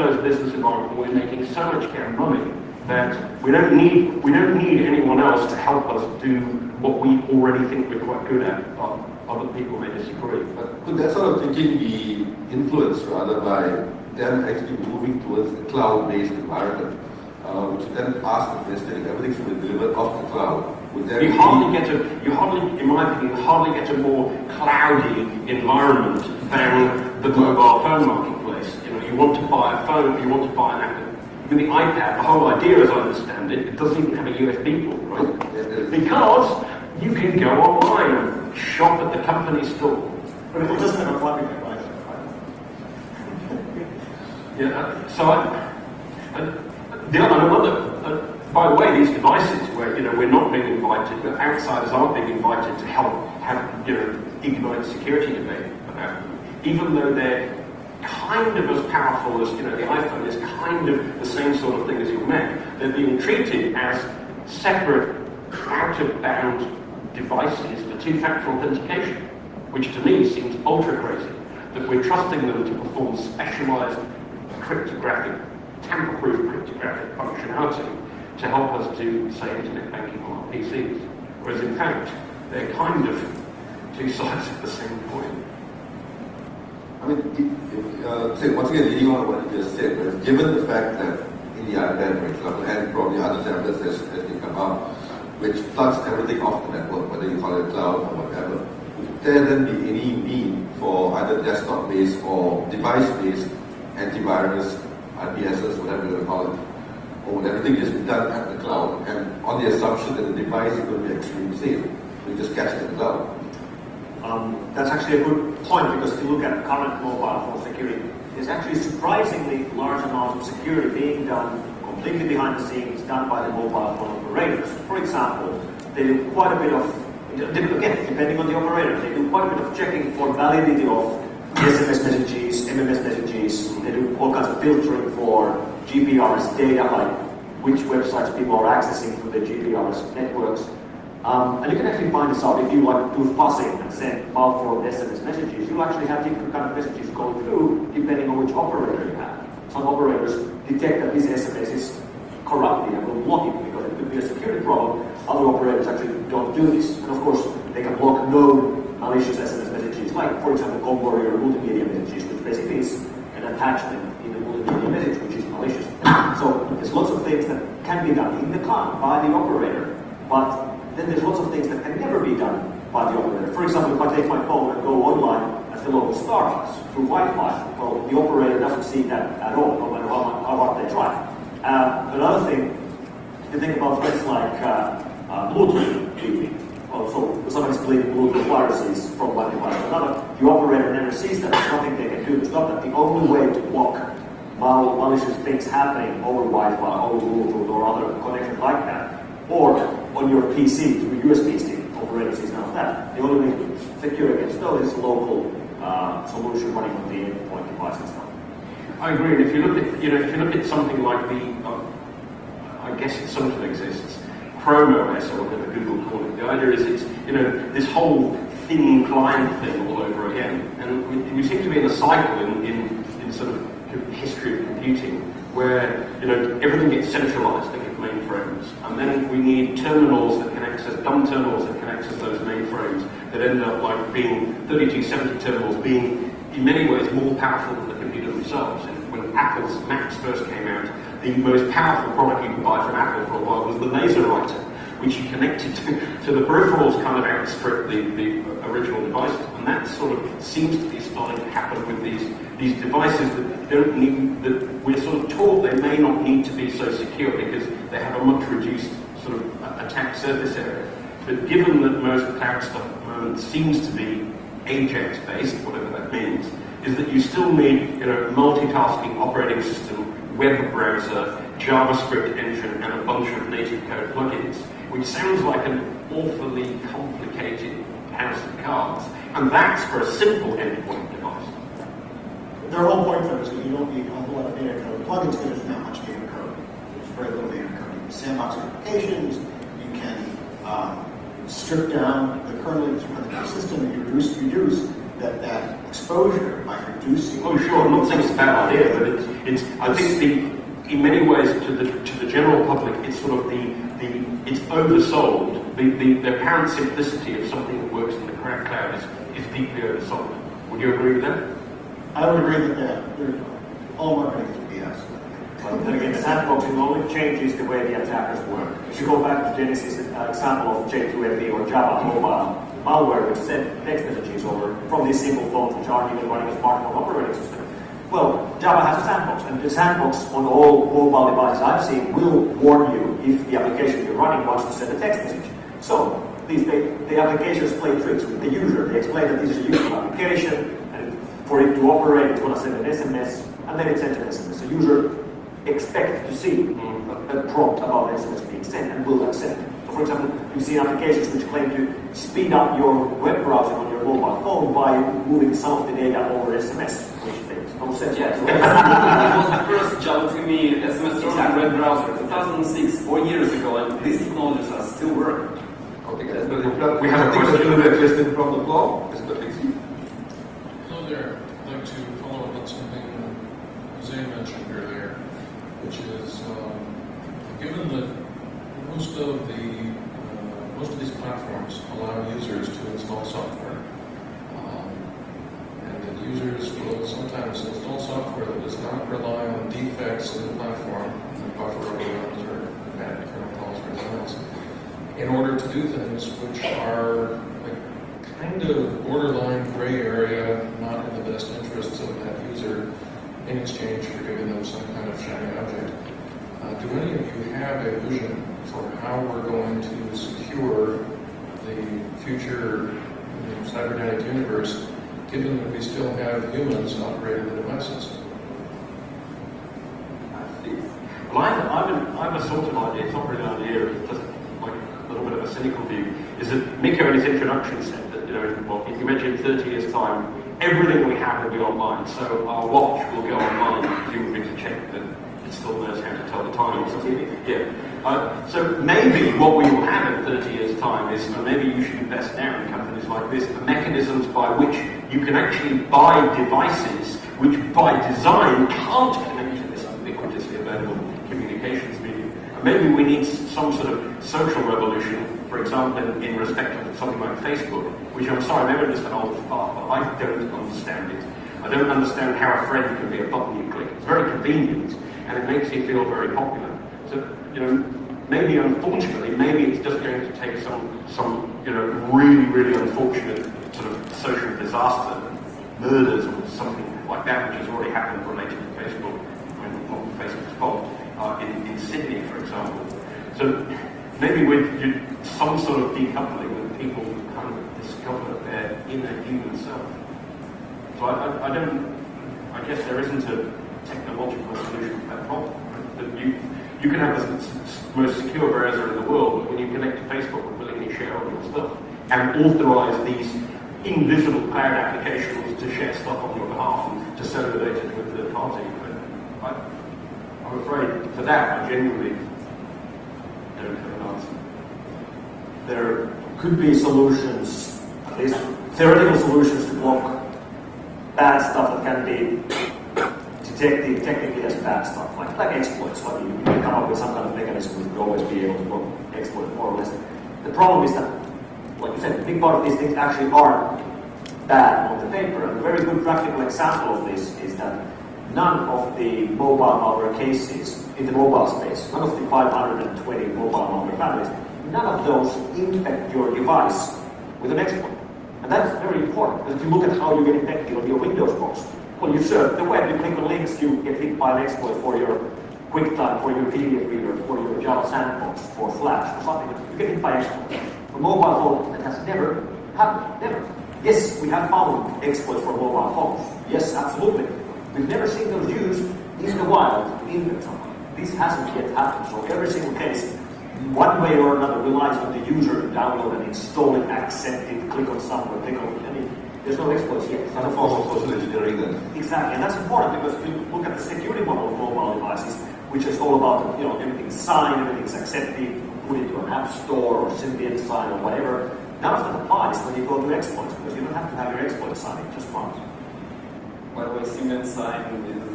closed business environment, we're making so much damn money that we don't need anyone else to help us do what we already think we're quite good at. Other people may disagree. But could that sort of thinking be influenced rather by them actually moving towards a cloud-based environment, which then ask if everything should be delivered off the cloud? Would there in my opinion, hardly get a more cloudy environment than the mobile phone marketplace. You know, you want to buy a phone, you want to buy an app. With the iPad, the whole idea, as I understand it, it doesn't even have a USB port, right? Because you can go online and shop at the company store. But it doesn't have a floppy drive, right? By the way, these devices where we're not being invited, but outsiders aren't being invited to help have ignite security debate about them, even though they're kind of as powerful as the iPhone is kind of the same sort of thing as your Mac. They're being treated as separate, out-of-bound devices for two-factor authentication, which to me seems ultra crazy. That we're trusting them to perform specialized cryptographic, tamper-proof cryptographic functionality to help us do, say, internet banking on our PCs. Whereas in fact, they're kind of two sides of the same coin. I mean, once again, leading on what you just said, but given the fact that in the iPad, for example, and probably other tablets as they come out, which plugs everything off the network, whether you call it cloud or whatever, would there then be any need for either desktop-based or device-based antivirus, IPSs, whatever you want to call it, or would everything just be done at the cloud, and on the assumption that the device is going to be extremely safe, we just catch it in the cloud? That's actually a good point, because if you look at current mobile phone security, there's actually surprisingly large amounts of security being done completely behind the scenes, done by the mobile phone operators. For example, they do quite a bit of, again, depending on the operator, they do quite a bit of checking for validity of SMS messages, MMS messages. They do all kinds of filtering for GPRS data, like which websites people are accessing through the GPRS networks. And you can actually find this out if you do fuzzing and send malformed SMS messages. You'll actually have different kind of messages go through depending on which operator you have. Some operators detect that this SMS is corrupted and will block it because it could be a security problem. Other operators actually don't do this. And of course, they can block known malicious SMS messages, like, for example, code warrior multimedia messages, which basically is an attachment in the multimedia message, which is malicious. So there's lots of things that can be done in the cloud by the operator, but then there's lots of things that can never be done by the operator. For example, if I take my phone and go online at the local Starbucks through Wi-Fi, well, the operator doesn't see that at all, no matter how hard they try. Another thing, if you think about threats like Bluetooth leaking, well, so somebody's believing Bluetooth viruses from one device to another, the operator never sees that. There's nothing they can do to stop that. The only way to block malicious things happening over Wi-Fi, over Bluetooth, or other connections like that, or on your PC through USB stick, operator sees none of that. The only way to secure against those is local solution running on the endpoint device and stuff. I agree. And if you look at something like I guess it sometimes exists, Chrome OS or whatever Google call it. The idea is it's this whole thin client thing all over again, and we seem to be in a cycle in sort of history of computing where everything gets centralized. Think of mainframes, and then we need terminals that can access dumb terminals that can access those mainframes that end up like being 3270 terminals being in many ways more powerful than the computer themselves. And when Apple's Macs first came out, the most powerful product you could buy from Apple for a while was the laser writer, which you connected to the peripherals kind of outstrip the original devices. And that sort of seems to be starting to happen with these devices that don't need, that we're sort of taught they may not need to be so secure because they have a much reduced sort of attack surface area. But given that most cloud stuff at the moment seems to be Ajax-based, whatever that means, is that you still need multitasking operating system, web browser, JavaScript engine, and a bunch of native code plugins, which sounds like an awfully complicated house of cards. And that's for a simple endpoint device. Their whole point though is that you don't need a whole lot of data code. Plugins because there's not much data code. There's very little data code. You can sandbox applications. You can strip down the kernel of the system and reduce that exposure by reducing. Oh, sure. I'm not saying it's a bad idea, but it's. I think in many ways, to the general public, it's sort of it's oversold. The apparent simplicity of something that works in the cloud is deeply oversold. Would you agree with that? I would agree that all marketing is BS. But then again, the sandboxing only changes the way the attackers work. If you go back to Genesis' example of J2ME or Java mobile malware, which send text messages over from these simple phones which aren't even running a smartphone operating system. Well, Java has a sandbox, and the sandbox on all mobile devices I've seen will warn you if the application you're running wants to send a text message. So the applications play tricks with the user. They explain that this is a useful application, and for it to operate, it's going to send an SMS, and then it sends an SMS. The user expects to see a prompt about SMS being sent and will accept it. So, for example, you see applications which claim to speed up your web browsing on your mobile phone by moving some of the data over SMS, which makes no sense. Yeah, so it was the first Java to me SMS server web browser, 2006, 4 years ago, and these technologies are still working. Okay, guys, we have a question from the floor. Mr. Pixie. Hello there. I'd like to follow up on something Jose mentioned earlier, which is given that most of these platforms allow users to install software, and that users will sometimes install software that does not rely on defects in the platform, like buffer overruns or bad kernel calls or anything else, in order to do things which are like kind of borderline gray area, not in the best interests of that user, in exchange for giving them some kind of shiny object. Do any of you have a vision for how we're going to secure the future cybernetic universe, given that we still have humans operating the devices? Well, I have a sort of idea. It's not really an idea. It's just like a little bit of a cynical view. Is that Miko in his introduction said that well, if you imagine 30 years time, everything we have will be online. So our watch will go online, presumably to check that it still knows how to tell the time or something. Yeah. So maybe what we will have in 30 years' time is, maybe you should invest now in companies like this, the mechanisms by which you can actually buy devices which by design can't connect to this ubiquitously available communications medium. Maybe we need some sort of social revolution, for example, in respect of something like Facebook, which I'm sorry, maybe I'm just an old fart, but I don't understand it. I don't understand how a friend can be a button you click. It's very convenient, and it makes you feel very popular. So, maybe unfortunately, maybe it's just going to take some really, really unfortunate sort of social disaster, murders or something like that, which has already happened related to Facebook, not Facebook's fault, in Sydney, for example. So maybe with some sort of decoupling with people kind of discover their inner human self. So I guess there isn't a technological solution to that problem. Right? You can have the most secure browser in the world, but when you connect to Facebook and willingly share all your stuff and authorize these invisible cloud applications to share stuff on your behalf and to sell the data to a third party, I'm afraid for that I genuinely don't have an answer. There could be solutions, at least theoretical solutions, to block bad stuff that can be detected technically as bad stuff, like exploits. Like you can come up with some kind of mechanism which would always be able to block exploits more or less. The problem is that, like you said, a big part of these things actually are bad on the paper. And a very good practical example of this is that none of the mobile malware cases in the mobile space, none of the 520 mobile malware families, none of those infect your device with an exploit. And that's very important, because if you look at how you get infected on your Windows box, well, you surf the web, you click on links, you get hit by an exploit for your QuickTime, for your PDF reader, for your Java sandbox, for Flash, or something. You get hit by exploits. For mobile phone, that has never happened, never. Yes, we have found exploits for mobile phones. Yes, absolutely. We've never seen those used in the wild to infect someone. This hasn't yet happened. So every single case, one way or another, relies on the user to download and install it, accept it, click on somewhere, click on. There's no exploits yet. It's not a form of social engineering then. Exactly, and that's important because if you look at the security model of mobile devices, which is all about everything's signed, everything's accepted, put it to an app store or Symbian sign or whatever. None of that applies when you go to exploits because you don't have to have your exploit signed just once. by the way, single sign is